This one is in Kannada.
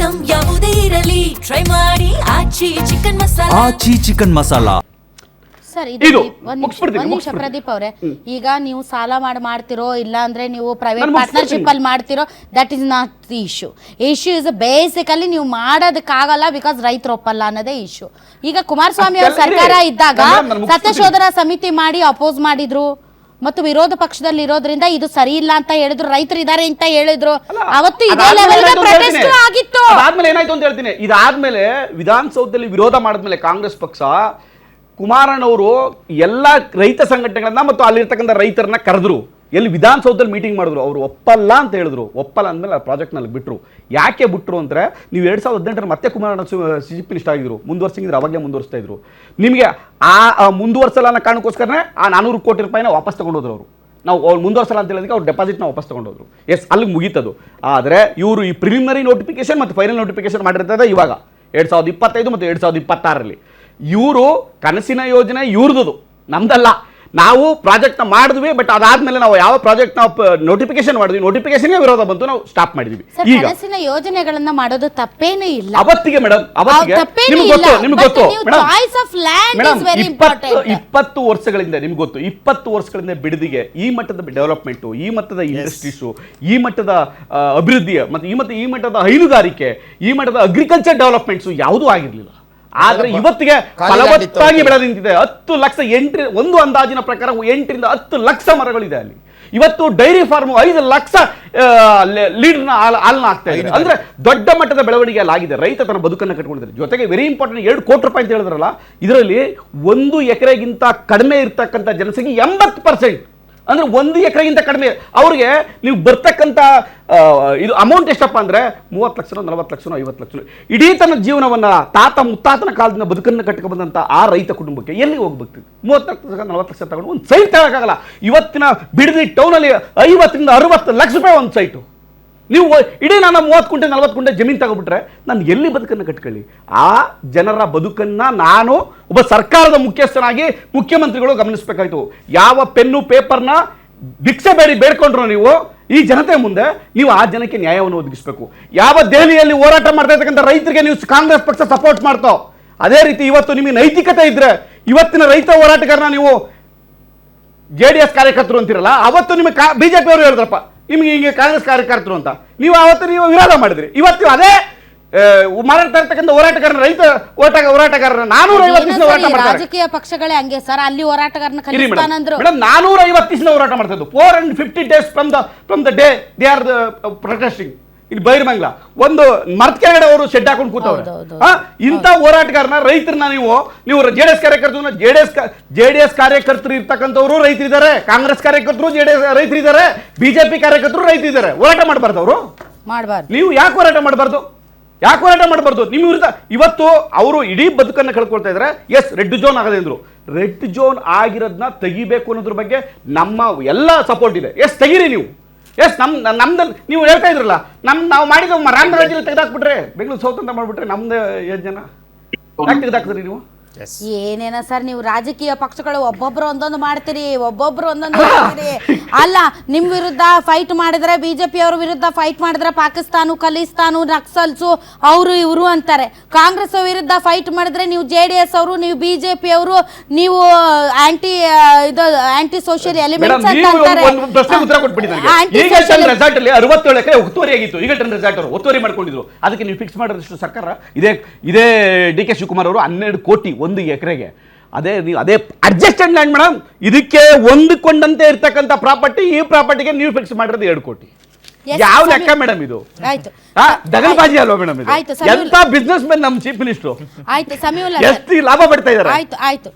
ಐಟಂ ಯಾವುದೇ ಇರಲಿ ಟ್ರೈ ಮಾಡಿ ಆಚಿ ಚಿಕನ್ ಮಸಾಲಾ. ಆಚಿ ಚಿಕನ್ ಮಸಾಲಾ. ಸರ್ ಇದು ಒಂದ್ ನಿಮಿಷ ಪ್ರದೀಪ್ ಅವರೇ, ಈಗ ನೀವು ಸಾಲ ಮಾಡ್ತಿರೋ ಇಲ್ಲ ಅಂದ್ರೆ ನೀವು ಪ್ರೈವೇಟ್ ಪಾರ್ಟ್ನರ್ಶಿಪ್ ಅಲ್ಲಿ ಮಾಡ್ತಿರೋ, that is not the issue. Issue is basically ನೀವು ಮಾಡೋದಕ್ಕಾಗಲ್ಲ ಬಿಕಾಸ್ ರೈತರು ಒಪ್ಪಲ್ಲ ಅನ್ನೋದೇ ಇಶ್ಯೂ. ಈಗ ಕುಮಾರಸ್ವಾಮಿ ಅವರ ಸರ್ಕಾರ ಇದ್ದಾಗ ಸತ್ಯಶೋಧನಾ ಸಮಿತಿ ಮಾಡಿ ಅಪೋಸ್ ಮಾಡಿದ್ರು ಮತ್ತು ವಿರೋಧ ಪಕ್ಷದಲ್ಲಿ ಇರೋದ್ರಿಂದ ಇದು ಸರಿ ಇಲ್ಲ ಅಂತ ಹೇಳಿದ್ರು, ರೈತರು ಇದಾರೆ ಅಂತ ಹೇಳಿದ್ರು. ಅವತ್ತು ಇದೇ ಲೆವೆಲ್ಗೆ ಪ್ರೊಟೆಸ್ಟ್ ಆಗಿತ್ತು. ಅದಾದ್ಮೇಲೆ ಏನಾಯ್ತು ಅಂತ ಹೇಳ್ತೀನಿ. ಇದಾದ್ಮೇಲೆ ವಿಧಾನಸೌಧದಲ್ಲಿ ವಿರೋಧ ಮಾಡಿದ್ಮೇಲೆ ಕಾಂಗ್ರೆಸ್ ಪಕ್ಷ ಕುಮಾರಣ್ಣವರು ಎಲ್ಲ ರೈತ ಸಂಘಟನೆಗಳನ್ನ ಮತ್ತು ಅಲ್ಲಿರ್ತಕ್ಕಂಥ ರೈತರನ್ನ ಕರೆದ್ರು. ಎಲ್ಲಿ ವಿಧಾನಸೌಧದಲ್ಲಿ ಮೀಟಿಂಗ್ ಮಾಡಿದ್ರು. ಅವರು ಒಪ್ಪಲ್ಲ ಅಂತ ಹೇಳಿದ್ರು. ಒಪ್ಪಲ್ಲ ಅಂದಮೇಲೆ ಆ ಪ್ರಾಜೆಕ್ಟ್ನಲ್ಲಿ ಬಿಟ್ಟರು. ಯಾಕೆ ಬಿಟ್ಟರು ಅಂದರೆ, ನೀವು 2018 ಮತ್ತೆ ಕುಮಾರಣ್ಣ CGP ಮಿನಿಸ್ಟರ್ ಆಗಿದ್ರು, ಮುಂದುವರ್ಸಿದ್ರು, ಅವಾಗಲೇ ಮುಂದುವರಿಸ್ತಾ ಇದ್ರು. ನಿಮಗೆ ಆ ಮುಂದುವರ್ಸಲ್ಲ ಅನ್ನೋ ಕಾರಣಕ್ಕೋಸ್ಕರನೇ ಆ 400 ಕೋಟಿ ರೂಪಾಯಿನ ವಾಪಸ್ ತಗೊಂಡೋದ್ರು ಅವರು. ನಾವು ಅವ್ರು ಮುಂದುವರ್ಸಲ್ಲ ಅಂತ ಹೇಳಿದಕ್ಕೆ ಅವ್ರು ಡೆಪಾಸಿಟ್ನ ವಾಪಸ್ ತಗೊಂಡೋದ್ರು. ಎಸ್, ಅಲ್ಲಿಗೆ ಮುಗೀತದು. ಆದರೆ ಇವರು ಈ ಪ್ರಿಲಿಮಿನರಿ ನೋಟಿಫಿಕೇಶನ್ ಮತ್ತು ಫೈನಲ್ ನೋಟಿಫಿಕೇಶನ್ ಮಾಡಿರ್ತದೆ ಇವಾಗ 2025 ಮತ್ತು 2026ರಲ್ಲಿ. ಇವರು ಕನಸಿನ ಯೋಜನೆ ಇವ್ರದ್ದು, ನಮ್ದಲ್ಲ. ನಾವು ಪ್ರಾಜೆಕ್ಟ್ನ ಮಾಡಿದ್ವಿ, ಬಟ್ ಅದಾದ್ಮೇಲೆ ನಾವು ಯಾವ ಪ್ರಾಜೆಕ್ಟ್ನ ನೋಟಿಫಿಕೇಶನ್ ಮಾಡಿದ್ವಿ, ನೋಟಿಫಿಕೇಶನ್ಗೆ ವಿರೋಧ ಬಂತು, ನಾವು ಸ್ಟಾಪ್ ಮಾಡಿದ್ವಿ. ಈಗ ಕನಸಿನ ಯೋಜನೆಗಳನ್ನ ಮಾಡೋದು ತಪ್ಪೇನೂ ಇಲ್ಲ. ಅವತ್ತಿಗೆ ಮೇಡಮ್, ಅವತ್ತಿಗೆ ನಿಮ್ಗೆ ಗೊತ್ತು ಮೇಡಮ್, 20 ವರ್ಷಗಳಿಂದ ನಿಮ್ಗೆ ಗೊತ್ತು, 20 ವರ್ಷಗಳಿಂದ ಬಿಡದಿಗೆ ಈ ಮಟ್ಟದ ಡೆವಲಪ್ಮೆಂಟು, ಈ ಮಟ್ಟದ ಇಂಡಸ್ಟ್ರೀಸು, ಈ ಮಟ್ಟದ ಅಭಿವೃದ್ಧಿ ಮತ್ತು ಈ ಮಟ್ಟದ ಹೈನುಗಾರಿಕೆ, ಈ ಮಟ್ಟದ ಅಗ್ರಿಕಲ್ಚರ್ ಡೆವಲಪ್ಮೆಂಟ್ಸು ಯಾವುದೂ ಆಗಿರಲಿಲ್ಲ. ಆದ್ರೆ ಇವತ್ತಿಗೆ ಫಲವತ್ತಾಗಿ ಬೆಳೆದು ನಿಂತಿದೆ. 10 ಲಕ್ಷ ಒಂದು ಅಂದಾಜಿನ ಪ್ರಕಾರ 8 ರಿಂದ 10 ಲಕ್ಷ ಮರಗಳಿದೆ ಅಲ್ಲಿ. ಇವತ್ತು ಡೈರಿ ಫಾರ್ಮ್ 5 ಲಕ್ಷ ಲೀಟರ್ನ ಹಾಲನ್ನ ಆಗ್ತಾ ಇದೆ. ಅಂದ್ರೆ ದೊಡ್ಡ ಮಟ್ಟದ ಬೆಳವಣಿಗೆ ಅಲ್ಲಿ ಆಗಿದೆ. ರೈತ ತನ್ನ ಬದುಕನ್ನು ಕಟ್ಕೊಂಡಿದ್ದಾರೆ. ಜೊತೆಗೆ ವೆರಿ ಇಂಪಾರ್ಟೆಂಟ್, 2 ಕೋಟಿ ರೂಪಾಯಿ ಅಂತ ಹೇಳಿದ್ರಲ್ಲ, ಇದರಲ್ಲಿ 1 ಎಕರೆಗಿಂತ ಕಡಿಮೆ ಇರ್ತಕ್ಕಂಥ ಜನಸಂಖ್ಯೆ 80%. ಅಂದ್ರೆ 1 ಎಕರೆಗಿಂತ ಕಡಿಮೆ ಅವ್ರಿಗೆ ನೀವು ಬರ್ತಕ್ಕಂಥ ಇದು ಅಮೌಂಟ್ ಎಷ್ಟಪ್ಪ ಅಂದ್ರೆ 30 ಲಕ್ಷನೋ 40 ಲಕ್ಷನೋ 50 ಲಕ್ಷನೋ. ಇಡೀ ತನ್ನ ಜೀವನವನ್ನ ತಾತ ಮುತ್ತಾತನ ಕಾಲದಿಂದ ಬದುಕನ್ನು ಕಟ್ಟಿಕೊಂಡು ಬಂದಂತ ಆ ರೈತ ಕುಟುಂಬಕ್ಕೆ ಎಲ್ಲಿ ಹೋಗ್ಬೇಕು? 30 ಲಕ್ಷ 40 ಲಕ್ಷ ತಗೊಂಡು ಒಂದು ಸೈಟ್ ತಗೋಕ್ಕಾಗಲ್ಲ. ಇವತ್ತಿನ ಬಿಡದಿ ಟೌನಲ್ಲಿ 50 ರಿಂದ 60 ಲಕ್ಷ ರೂಪಾಯಿ ಒಂದು ಸೈಟು. ನೀವು ಇಡೀ ನಾನು 30 ಕುಂಟೆ 40 ಕುಂಟೆ ಜಮೀನು ತಗೊಬಿಟ್ರೆ ನಾನು ಎಲ್ಲಿ ಬದುಕನ್ನು ಕಟ್ಕೊಳ್ಳಿ? ಆ ಜನರ ಬದುಕನ್ನು ನಾನು ಒಬ್ಬ ಸರ್ಕಾರದ ಮುಖ್ಯಸ್ಥನಾಗಿ ಮುಖ್ಯಮಂತ್ರಿಗಳು ಗಮನಿಸಬೇಕಾಯ್ತು. ಯಾವ ಪೆನ್ನು ಪೇಪರ್ನ ಭಿಕ್ಷೆ ಬೇಡ್ಕೊಂಡ್ರು ನೀವು ಈ ಜನತೆ ಮುಂದೆ, ನೀವು ಆ ಜನಕ್ಕೆ ನ್ಯಾಯವನ್ನು ಒದಗಿಸಬೇಕು. ಯಾವ ದೆಹಲಿಯಲ್ಲಿ ಹೋರಾಟ ಮಾಡ್ತಾ ಇರ್ತಕ್ಕಂಥ ರೈತರಿಗೆ ನೀವು ಕಾಂಗ್ರೆಸ್ ಪಕ್ಷ ಸಪೋರ್ಟ್ ಮಾಡ್ತೋ, ಅದೇ ರೀತಿ ಇವತ್ತು ನಿಮಗೆ ನೈತಿಕತೆ ಇದ್ರೆ ಇವತ್ತಿನ ರೈತ ಹೋರಾಟಗಾರನ ನೀವು JDS ಕಾರ್ಯಕರ್ತರು ಅಂತಿರಲ್ಲ, ಅವತ್ತು ನಿಮಗೆ BJP ಅವರು ಹೇಳಿದ್ರಪ್ಪ ನಿಮ್ಗೆ ಹಿಂಗೆ ಕಾಂಗ್ರೆಸ್ ಕಾರ್ಯಕರ್ತರು ಅಂತ, ನೀವು ಅವತ್ತು ನೀವು ವಿರೋಧ ಮಾಡಿದ್ರಿ. ಇವತ್ತು ಅದೇ ಮಾಡ್ತಾ ಇರ್ತಕ್ಕಂಥ ಹೋರಾಟಗಾರನ ರೈತ ಹೋರಾಟಗಾರನ 450 ಹೋರಾಟ ಮಾಡ್ತಾರೆ. ರಾಜಕೀಯ ಪಕ್ಷಗಳೇ ಹಂಗೆ ಸರ್, ಅಲ್ಲಿ ಹೋರಾಟಗಾರನ ಕಲಿಸ್ತಾನಂದ್ರು. ಮೇಡಮ್ 450 ಹೋರಾಟ ಮಾಡ್ತಾ ಇದ್ದು. 450 days from the day they are protesting. ಇಲ್ಲಿ ಬೈರ್ಮಂಗ್ಲ ಒಂದು ಮರದ ಕೆಳಗಡೆ ಅವರು ಶೆಡ್ ಹಾಕೊಂಡು ಕೂತವ್ರೆ. ಇಂಥ ಹೋರಾಟಗಾರನ ರೈತರನ್ನ ನೀವು JDS ಕಾರ್ಯಕರ್ತರು, JDS ಕಾರ್ಯಕರ್ತರು ಇರ್ತಕ್ಕಂಥವ್ರು ರೈತರಿದ್ದಾರೆ, ಕಾಂಗ್ರೆಸ್ ಕಾರ್ಯಕರ್ತರು JDS ರೈತರಿದ್ದಾರೆ, BJP ಕಾರ್ಯಕರ್ತರು ರೈತರಿದ್ದಾರೆ. ಹೋರಾಟ ಮಾಡಬಾರ್ದು ಅವರು? ಮಾಡಬಾರ್ದು. ನೀವು ಯಾಕೆ ಹೋರಾಟ ಮಾಡಬಾರ್ದು? ನಿಮ್ಮ ವಿರುದ್ಧ ಇವತ್ತು ಅವರು ಇಡೀ ಬದುಕನ್ನು ಕಳ್ಕೊಳ್ತಾ ಇದ್ದಾರೆ. ಎಸ್, ರೆಡ್ ಝೋನ್ ಆಗದೆ ಅಂದ್ರು. ರೆಡ್ ಝೋನ್ ಆಗಿರೋದನ್ನ ತೆಗಿಬೇಕು ಅನ್ನೋದ್ರ ಬಗ್ಗೆ ನಮ್ಮ ಎಲ್ಲ ಸಪೋರ್ಟ್ ಇದೆ. ಎಸ್, ತೆಗೀರಿ ನೀವು. ಎಸ್, ನಮ್ದಲ್ಲಿ ನೀವು ಹೇಳ್ತಾ ಇದ್ರಲ್ಲ, ನಾವು ಮಾಡಿದ ರಾಮರಾಜ್ಯದಲ್ಲಿ ತೆಗೆದಾಕ್ಬಿಟ್ರೆ, ಬೆಂಗಳೂರು ಸೌತ್ ಅಂತ ಮಾಡ್ಬಿಟ್ರೆ ನಮ್ದು 7 ಜನ ಯಾಕೆ ತೆಗೆದಾಕ್ತೀರಿ ನೀವು? ಏನೇನ ಸರ್, ನೀವು ರಾಜಕೀಯ ಪಕ್ಷಗಳು ಒಬ್ಬೊಬ್ರು ಒಂದೊಂದು ಮಾಡ್ತೀರಿ, ಅಲ್ಲ ನಿಮ್ ವಿರುದ್ಧ ಫೈಟ್ ಮಾಡಿದ್ರೆ BJP ಅವ್ರ ವಿರುದ್ಧ ಫೈಟ್ ಮಾಡಿದ್ರೆ ಪಾಕಿಸ್ತಾನ, ಖಲಿಸ್ತಾನು, ನಕ್ಸಲ್ಸು ಅವರು ಇವರು ಅಂತಾರೆ. ಕಾಂಗ್ರೆಸ್ ವಿರುದ್ಧ ಫೈಟ್ ಮಾಡಿದ್ರೆ ನೀವು JDS ಅವರು, ನೀವು BJP ಅವರು, ನೀವು ಆಂಟಿ ಸೋಷಿಯಲ್ ಎಲಿಮೆಂಟ್ಸ್ ಅಂತ ಅಂತಾರೆ. 67 ಎಕರೆ ಒತ್ತುವರಿ ಆಗಿತ್ತು. ಈಗ ರೆಸಾರ್ಟ್ ಅವರು ಒತ್ತುವರಿ ಮಾಡ್ಕೊಂಡಿದ್ರು. ಅದಕ್ಕೆ ನೀವು ಫಿಕ್ಸ್ ಮಾಡಿದಷ್ಟು ಸರ್ಕಾರ ಇದೇ DK ಶಿವಕುಮಾರ್ ಅವರು 12 ಕೋಟಿ 1 ಎಕರೆಗೆ. ಅದೇ ಅಡ್ಜಸ್ಟೆಡ್ ಲ್ಯಾಂಡ್ ಮೇಡಮ್. ಇದಕ್ಕೆ ಹೊಂದಿಕೊಂಡಂತೆ ಇರ್ತಕ್ಕಂಥ ಪ್ರಾಪರ್ಟಿ, ಈ ಪ್ರಾಪರ್ಟಿಗೆ ನೀವು ಫಿಕ್ಸ್ ಮಾಡಿರೋದು 2 ಕೋಟಿ. ಯಾವ ಲೆಕ್ಕ ಮೇಡಮ್ ಇದು? ದಗಲ್ಬಾಜಿ ಅಲ್ವಾ ಮೇಡಮ್ ಇದು? ಎಂತ ಬಿಸ್ನೆಸ್ ಮ್ಯಾನ್ ನಮ್ಮ ಚೀಫ್ ಮಿನಿಸ್ಟರ್, ಎಷ್ಟು ಲಾಭ ಪಡ್ತಾ ಇದ್ದಾರೆ. ಆಯ್ತು.